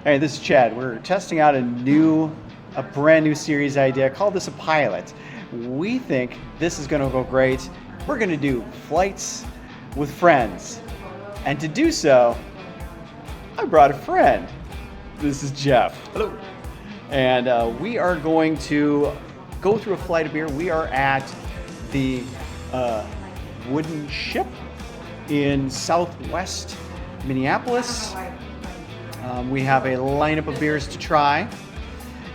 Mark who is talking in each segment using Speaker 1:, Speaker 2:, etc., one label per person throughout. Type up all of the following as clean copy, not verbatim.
Speaker 1: Hey, this is Chad. We're testing out a brand new series idea. Call this a pilot. We think this is going to go great. We're going to do flights with friends. And to do so, I brought a friend. This is Geoff.
Speaker 2: Hello.
Speaker 1: And we are going to go through a flight of beer. We are at the Wooden Ship in Southwest Minneapolis. We have a lineup of beers to try,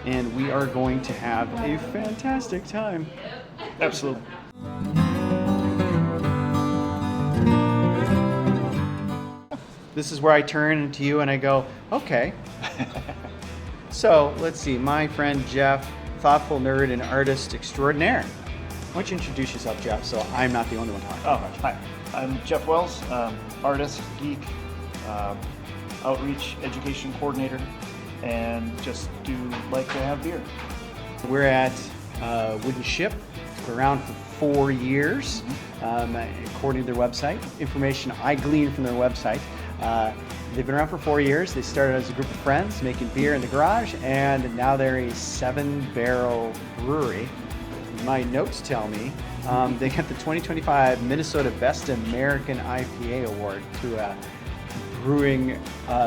Speaker 1: and we are going to have a fantastic time.
Speaker 2: Absolutely.
Speaker 1: This is where I turn to you and I go, okay. So let's see, my friend Geoff, thoughtful nerd and artist extraordinaire. Why don't you introduce yourself, Geoff, so I'm not the only one talking?
Speaker 2: Oh, hi. I'm Geoff Welles, artist, geek, outreach education coordinator, and just do like to have beer.
Speaker 1: We're at Wooden Ship. We're around for 4 years, according to their website. Information I gleaned from their website. They've been around for 4 years. They started as a group of friends making beer in the garage, and now they're a 7-barrel brewery. My notes tell me they got the 2025 Minnesota Best American IPA Award to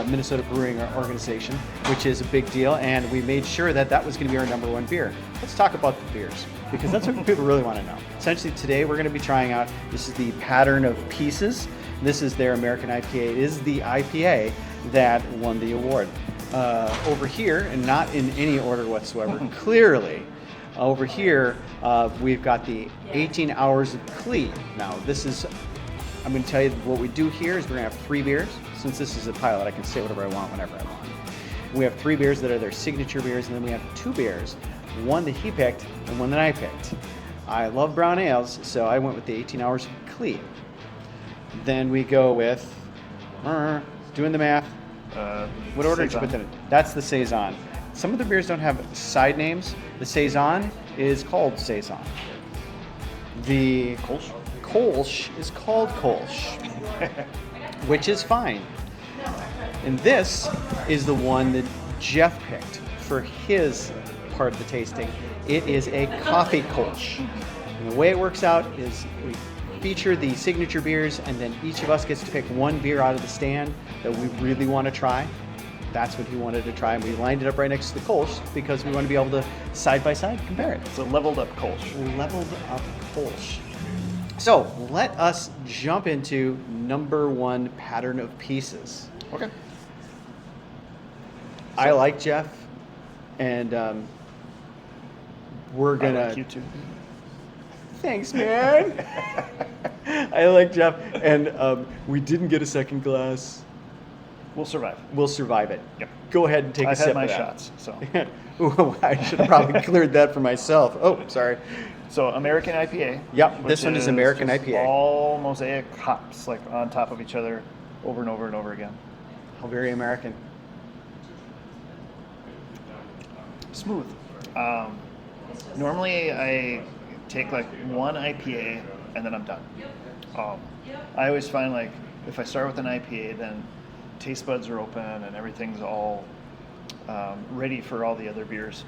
Speaker 1: Minnesota Brewing Organization, which is a big deal, and we made sure that that was going to be our number one beer. Let's talk about the beers, because that's what people really want to know. Essentially, today we're going to be trying out, this is the Pattern of Pieces. This is their American IPA. It is the IPA that won the award. Over here, and not in any order whatsoever, clearly, over here, we've got the 18 Hours of Cle. Now, this is, I'm going to tell you what we do here is we're going to have 3 beers. Since this is a pilot, I can say whatever I want whenever I want. We have 3 beers that are their signature beers, and then we have 2 beers, one that he picked and one that I picked. I love brown ales, so I went with the 18 Hours of Cle. Then we go with, doing the math, what order did you put that in? That's the Saison. Some of the beers don't have side names. The Saison is called Saison. The Kolsch is called Kolsch, which is fine. And this is the one that Geoff picked for his part of the tasting. It is a coffee Kolsch. And the way it works out is we feature the signature beers, and then each of us gets to pick one beer out of the stand that we really want to try. That's what he wanted to try, and we lined it up right next to the Kolsch because we want to be able to side by side compare it.
Speaker 2: It's a leveled up Kolsch.
Speaker 1: Leveled up Kolsch. So let us jump into number 1, Pattern of Pieces.
Speaker 2: Okay.
Speaker 1: I like Geoff, and we're gonna.
Speaker 2: I like you too.
Speaker 1: Thanks, man. I like Geoff, and we didn't get a second glass.
Speaker 2: We'll survive.
Speaker 1: We'll survive it.
Speaker 2: Yep.
Speaker 1: Go ahead and take a sip of that.
Speaker 2: I've had my shots, so.
Speaker 1: Ooh, I should have probably cleared that for myself. Oh, sorry.
Speaker 2: So American IPA.
Speaker 1: Yep, this one is American IPA.
Speaker 2: All mosaic hops, like on top of each other, over and over and over again.
Speaker 1: How very American.
Speaker 2: Smooth. Normally I take like one IPA and then I'm done. I always find like if I start with an IPA, then taste buds are open and everything's all ready for all the other beers.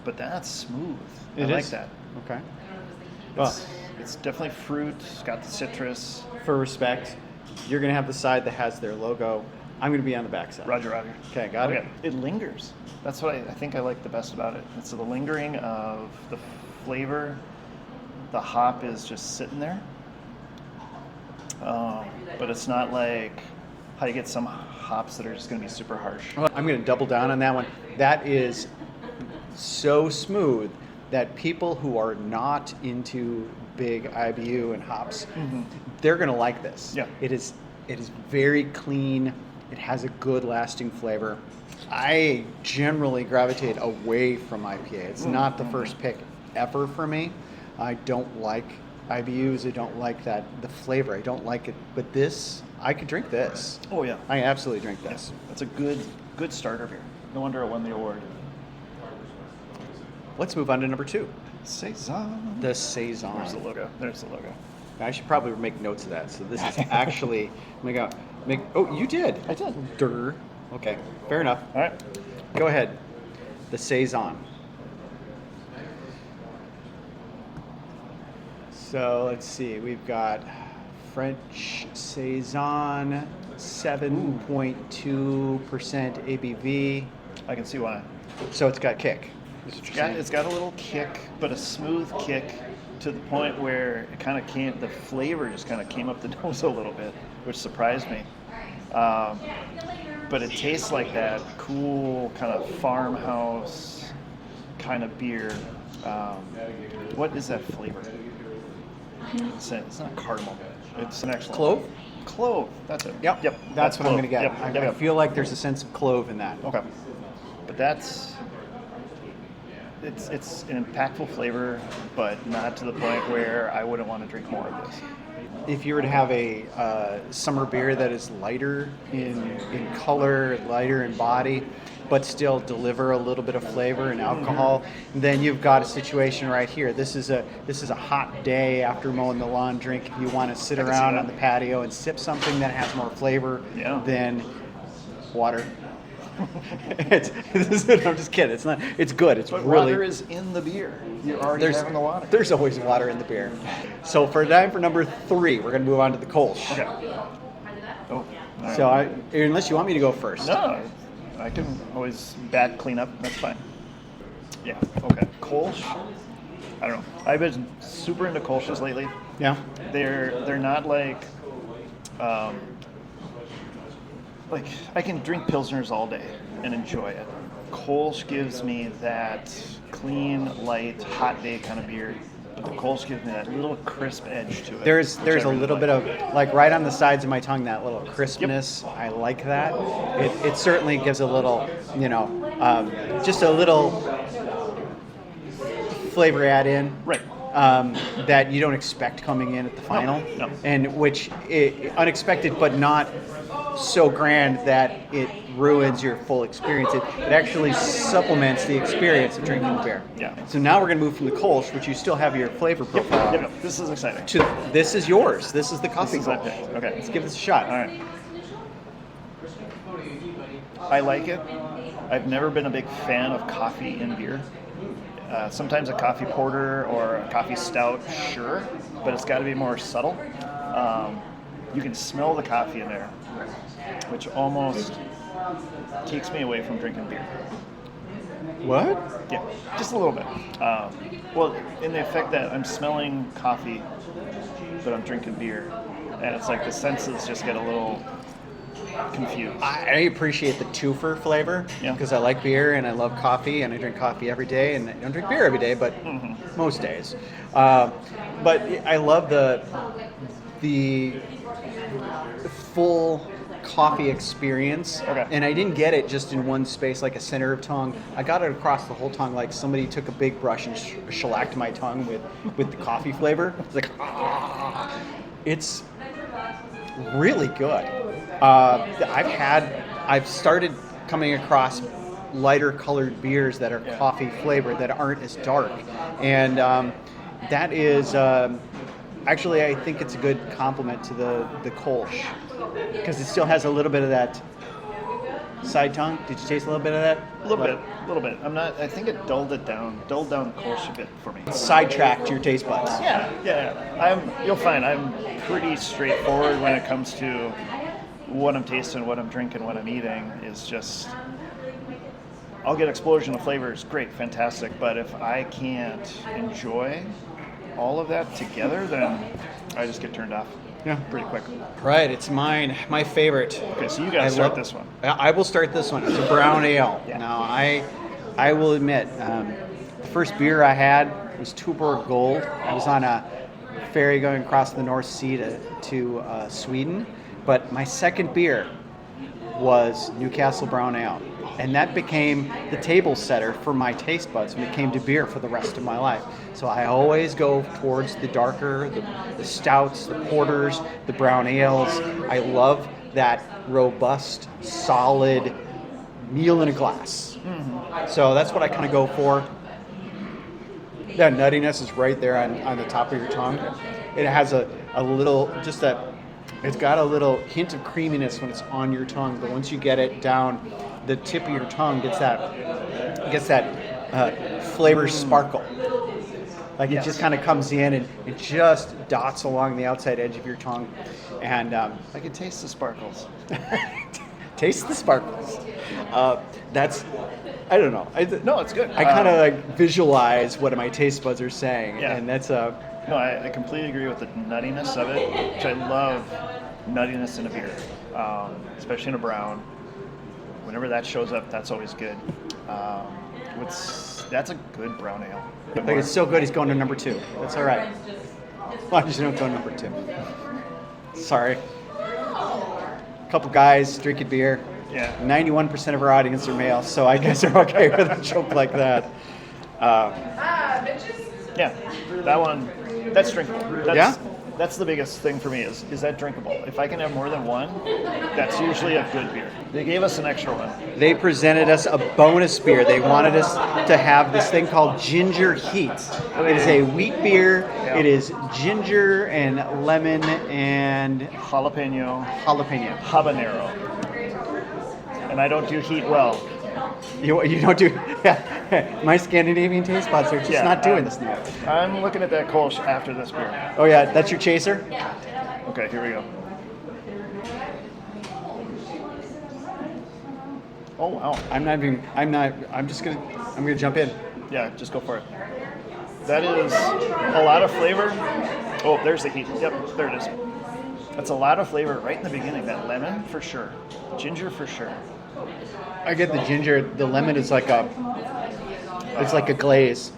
Speaker 2: But that's smooth. I like that.
Speaker 1: Okay.
Speaker 2: It's definitely fruit. It's got the citrus.
Speaker 1: For respect, you're going to have the side that has their logo. I'm going to be on the back side.
Speaker 2: Roger.
Speaker 1: Okay, got it?
Speaker 2: It lingers. That's what I think I like the best about it. It's the lingering of the flavor. The hop is just sitting there. But it's not like how you get some hops that are just going to be super harsh.
Speaker 1: I'm going to double down on that one. That is so smooth that people who are not into big IBU and hops, they're going to like this.
Speaker 2: Yeah.
Speaker 1: It is very clean. It has a good lasting flavor. I generally gravitate away from IPA. It's not the first pick ever for me. I don't like IBUs. I don't like the flavor. I don't like it. But this, I could drink this.
Speaker 2: Oh yeah.
Speaker 1: I absolutely drink this.
Speaker 2: That's a good starter beer. No wonder it won the award.
Speaker 1: Let's move on to number 2.
Speaker 2: Saison.
Speaker 1: The Saison.
Speaker 2: There's the logo.
Speaker 1: I should probably make notes of that. So this is actually, oh, you did.
Speaker 2: I did.
Speaker 1: Durr. Okay, fair enough.
Speaker 2: All right.
Speaker 1: Go ahead. The Saison. So let's see. We've got French Saison, 7.2% ABV.
Speaker 2: I can see why.
Speaker 1: So it's got kick.
Speaker 2: It's got a little kick, but a smooth kick to the point where it kind of the flavor just kind of came up the nose a little bit, which surprised me. But it tastes like that cool kind of farmhouse kind of beer. What is that flavor? It's not cardamom. It's an actual
Speaker 1: Clove?
Speaker 2: Clove. That's it.
Speaker 1: Yep. That's what I'm going to get.
Speaker 2: Yep.
Speaker 1: I feel like there's a sense of clove in that.
Speaker 2: Okay. But it's an impactful flavor, but not to the point where I wouldn't want to drink more of this.
Speaker 1: If you were to have a summer beer that is lighter in color, lighter in body, but still deliver a little bit of flavor and alcohol, then you've got a situation right here. This is a hot day after mowing the lawn. Drink. You want to sit around on the patio and sip something that has more flavor than water. I'm just kidding. It's not. It's good. It's
Speaker 2: but
Speaker 1: really.
Speaker 2: Water is in the beer. You're already having the water.
Speaker 1: There's always water in the beer. So for number 3, we're going to move on to the Kolsch.
Speaker 2: Okay. Oh. Right.
Speaker 1: So unless you want me to go first.
Speaker 2: No, I can always clean up. That's fine. Yeah. Okay. Kolsch. I don't know. I've been super into Kolsch's lately.
Speaker 1: Yeah.
Speaker 2: They're not like I can drink Pilsners all day and enjoy it. Kolsch gives me that clean, light, hot day kind of beer. But the Kolsch gives me that little crisp edge to it.
Speaker 1: There's a little bit of, like right on the sides of my tongue, that little crispness. Yep. I like that. It certainly gives a little, just a little flavor add in.
Speaker 2: Right.
Speaker 1: That you don't expect coming in at the final.
Speaker 2: No.
Speaker 1: And which, unexpected but not so grand that it ruins your full experience. It actually supplements the experience of drinking the beer.
Speaker 2: Yeah.
Speaker 1: So now we're going to move from the Kolsch, which you still have your flavor profile.
Speaker 2: Yep. This is exciting.
Speaker 1: To this is yours. This is the coffee
Speaker 2: This is
Speaker 1: Kolsch.
Speaker 2: my pick. Okay.
Speaker 1: Let's give this a shot.
Speaker 2: All right. I like it. I've never been a big fan of coffee in beer. Sometimes a coffee porter or a coffee stout, sure, but it's got to be more subtle. You can smell the coffee in there, which almost takes me away from drinking beer.
Speaker 1: What?
Speaker 2: Yeah, just a little bit. Well, in the effect that I'm smelling coffee, but I'm drinking beer, and it's like the senses just get a little confused.
Speaker 1: I appreciate the twofer flavor because I like beer and I love coffee and I drink coffee every day, and I don't drink beer every day, but most days. But I love the full coffee experience, and I didn't get it just in one space like a center of tongue. I got it across the whole tongue, like somebody took a big brush and shellacked my tongue with the coffee flavor. It's like, it's really good. I've started coming across lighter colored beers that are coffee flavored that aren't as dark, and that is actually, I think it's a good compliment to the Kolsch because it still has a little bit of that side tongue. Did you taste a little bit of that?
Speaker 2: A little bit. I think it dulled down the Kolsch a bit for me.
Speaker 1: Sidetracked your taste buds.
Speaker 2: Yeah. You'll find I'm pretty straightforward when it comes to what I'm tasting, what I'm drinking, what I'm eating. Is just, I'll get explosion of flavors, great, fantastic. But if I can't enjoy all of that together, then I just get turned off. Yeah, pretty quick.
Speaker 1: Right, it's mine, my favorite.
Speaker 2: Okay, so you guys start this one.
Speaker 1: I will start this one. It's a brown ale.
Speaker 2: Yeah.
Speaker 1: Now, I will admit, the first beer I had was Tuborg Gold. I was on a ferry going across the North Sea to Sweden. But my second beer was Newcastle Brown Ale. And that became the table setter for my taste buds when it came to beer for the rest of my life. So I always go towards the darker, the stouts, the porters, the brown ales. I love that robust, solid meal in a glass. Mm-hmm. So that's what I kind of go for. That nuttiness is right there on the top of your tongue. It has a little, just that, It's got a little hint of creaminess when it's on your tongue, but once you get it down, the tip of your tongue gets that flavor sparkle. Like it just kind of comes in and it just dots along the outside edge of your tongue, and
Speaker 2: I can taste the sparkles.
Speaker 1: taste the sparkles. That's, I don't know.
Speaker 2: No, it's good.
Speaker 1: I kind of like visualize what my taste buds are saying, and that's
Speaker 2: No, I completely agree with the nuttiness of it, which I love. Nuttiness in a beer, especially in a brown. Whenever that shows up, that's always good. That's a good brown ale.
Speaker 1: Like it's so good, he's going to number 2. That's all right. Why don't you don't go number 2? Sorry. A couple guys drinking beer.
Speaker 2: Yeah.
Speaker 1: 91% of our audience are male, so I guess they're okay with a joke like that.
Speaker 2: Yeah, that one, that's drinkable. That's the biggest thing for me is that drinkable. If I can have more than one, that's usually a good beer. They gave us an extra one.
Speaker 1: They presented us a bonus beer. They wanted us to have this thing called Ginger Heat. It is a wheat beer.
Speaker 2: Yeah.
Speaker 1: It is ginger and lemon and
Speaker 2: Jalapeno. Habanero. And I don't do heat well.
Speaker 1: You don't do. My Scandinavian taste buds are just not doing this now.
Speaker 2: I'm looking at that Kolsch after this beer.
Speaker 1: Oh yeah, that's your chaser?
Speaker 2: Okay, here we go. Oh wow.
Speaker 1: I'm gonna jump in.
Speaker 2: Yeah, just go for it. That is a lot of flavor. Oh, there's the heat. Yep, there it is. That's a lot of flavor right in the beginning. That lemon for sure. Ginger for sure.
Speaker 1: I get the ginger. The lemon is like a glaze.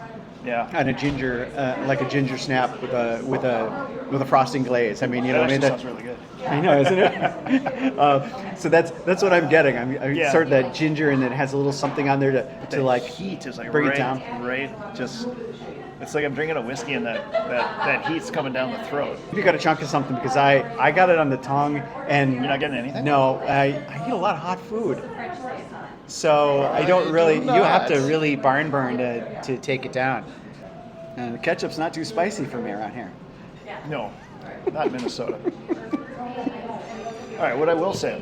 Speaker 2: Yeah.
Speaker 1: And a ginger, like a ginger snap with a frosting glaze. I mean, you know,
Speaker 2: that sounds really good.
Speaker 1: I know, isn't it? So that's what I'm getting. I'm sort of that ginger, and it has a little something on there to like
Speaker 2: heat is like
Speaker 1: bring
Speaker 2: right,
Speaker 1: it down.
Speaker 2: Right, just it's like I'm drinking a whiskey and that heat's coming down the throat.
Speaker 1: You got a chunk of something because I got it on the tongue, and
Speaker 2: you're not getting anything.
Speaker 1: No, I eat a lot of hot food. So I don't really. You have to really barn burn to take it down. And the ketchup's not too spicy for me around here.
Speaker 2: No, not in Minnesota. All right, what I will say,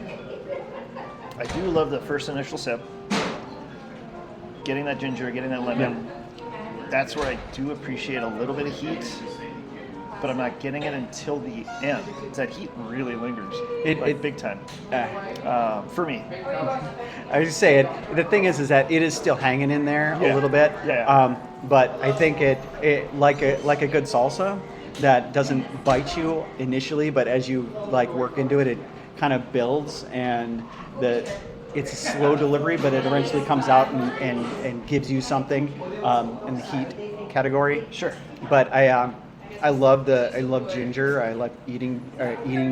Speaker 2: I do love the first initial sip. Getting that ginger, getting that lemon. Yeah. That's where I do appreciate a little bit of heat, but I'm not getting it until the end. That heat really lingers, big time. For me.
Speaker 1: I was say it. The thing is that it is still hanging in there a little bit.
Speaker 2: Yeah.
Speaker 1: But I think it like a good salsa that doesn't bite you initially, but as you like work into it, it kind of builds, and it's a slow delivery, but it eventually comes out and gives you something in the heat category.
Speaker 2: Sure.
Speaker 1: But I love ginger. I like eating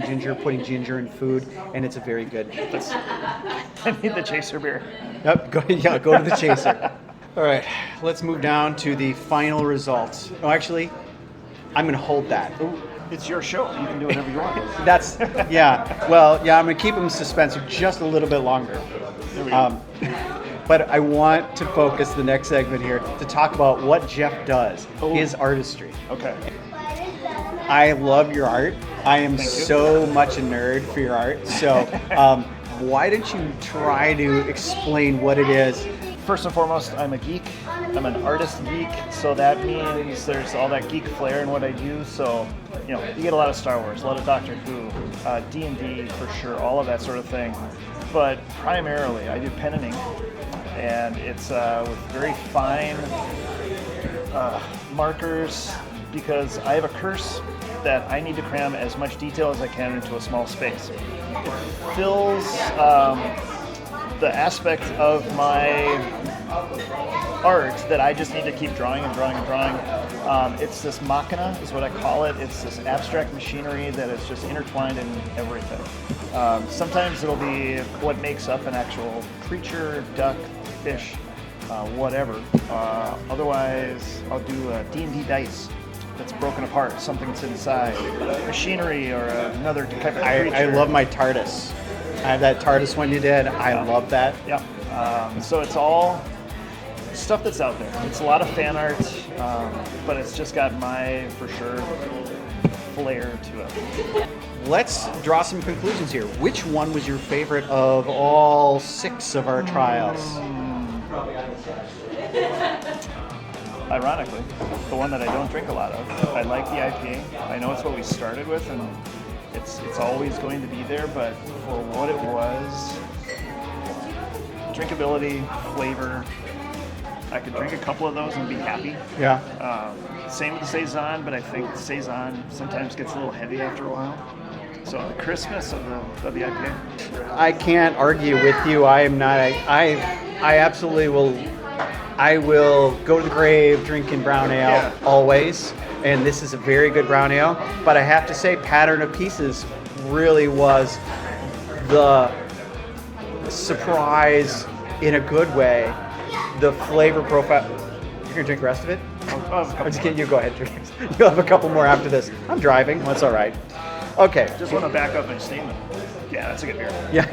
Speaker 1: ginger, putting ginger in food, and it's a very good.
Speaker 2: I need the chaser beer.
Speaker 1: Yep. Go to the chaser. All right, let's move down to the final results. Oh, actually, I'm going to hold that.
Speaker 2: Ooh, it's your show. You can do whatever you want.
Speaker 1: That's Well, I'm going to keep them in suspense just a little bit longer.
Speaker 2: There we go.
Speaker 1: But I want to focus the next segment here to talk about what Geoff does, his artistry.
Speaker 2: Okay.
Speaker 1: I love your art. I am so much a nerd for your art. So why don't you try to explain what it is?
Speaker 2: First and foremost, I'm a geek. I'm an artist geek, so that means there's all that geek flair in what I do. So, you get a lot of Star Wars, a lot of Doctor Who, D&D for sure, all of that sort of thing. But primarily, I do pen and ink, and it's with very fine markers, because I have a curse that I need to cram as much detail as I can into a small space. It fills the aspect of my art that I just need to keep drawing and drawing and drawing. It's this machina is what I call it. It's this abstract machinery that is just intertwined in everything. Sometimes it'll be what makes up an actual creature, duck, fish, whatever. Otherwise, I'll do a D&D dice that's broken apart, something that's inside, machinery or another type of creature.
Speaker 1: I love my TARDIS. I have that TARDIS one you did. I love that.
Speaker 2: Yeah. So it's all stuff that's out there. It's a lot of fan art, but it's just got my, for sure, flair to it.
Speaker 1: let's draw some conclusions here. Which one was your favorite of all 6 of our trials?
Speaker 2: Ironically, the one that I don't drink a lot of. I like the IPA. I know it's what we started with, and it's always going to be there, but for what it was, drinkability, flavor, I could drink a couple of those and be happy.
Speaker 1: Yeah.
Speaker 2: Same with the Saison, but I think the Saison sometimes gets a little heavy after a while. So the crispness of the IPA.
Speaker 1: I can't argue with you. I am not. I absolutely will. I will go to the grave drinking brown ale always, and this is a very good brown ale. But I have to say, Pattern of Pieces really was the surprise in a good way. The flavor profile. You're gonna drink the rest of it? I'm just kidding. You go ahead, drink. You'll have a couple more after this. I'm driving. That's all right. Okay.
Speaker 2: Just want to back up my statement. Yeah, that's a good beer.
Speaker 1: Yeah,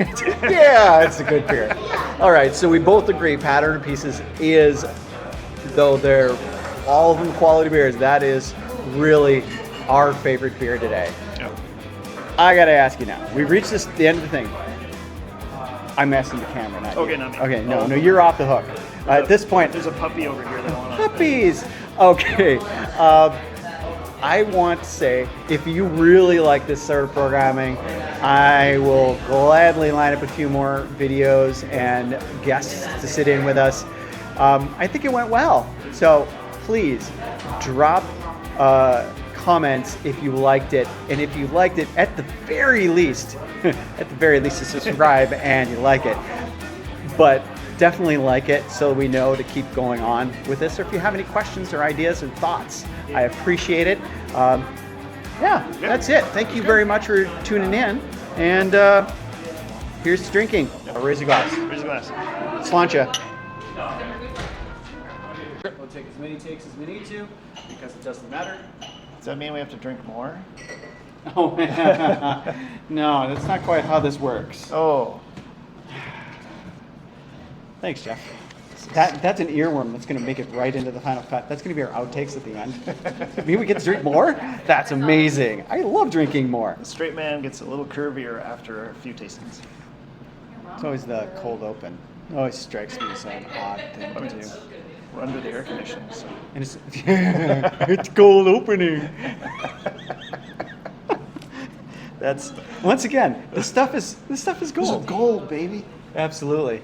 Speaker 1: yeah, it's a good beer. All right, so we both agree Pattern of Pieces is, though they're all of them quality beers, that is really our favorite beer today.
Speaker 2: Yep.
Speaker 1: I got to ask you now. We've reached the end of the thing. I'm messing the camera, not you.
Speaker 2: Okay, not me.
Speaker 1: Okay, no, you're off the hook. At this point,
Speaker 2: there's a puppy over here that I want to.
Speaker 1: Puppies! Okay. I want to say, if you really like this sort of programming, I will gladly line up a few more videos and guests to sit in with us. I think it went well. So please drop comments if you liked it. And if you liked it, at the very least, to subscribe and you like it. But definitely like it so we know to keep going on with this. Or if you have any questions or ideas and thoughts, I appreciate it. That's it. Thank you very much for tuning in. And here's to drinking. Raise a glass.
Speaker 2: Raise a glass.
Speaker 1: Sláinte. We'll take as many takes as we need to because it doesn't matter.
Speaker 2: Does that mean we have to drink more?
Speaker 1: Oh, no, that's not quite how this works.
Speaker 2: Oh.
Speaker 1: Thanks, Geoff. That's an earworm that's going to make it right into the final cut. That's going to be our outtakes at the end. Maybe we get to drink more? That's amazing. I love drinking more.
Speaker 2: The straight man gets a little curvier after a few tastings.
Speaker 1: It's always the cold open. It always strikes me as an odd thing to do.
Speaker 2: We're under the air conditioning, so.
Speaker 1: And it's cold opening. That's, once again, this stuff is gold.
Speaker 2: This is gold, baby.
Speaker 1: Absolutely.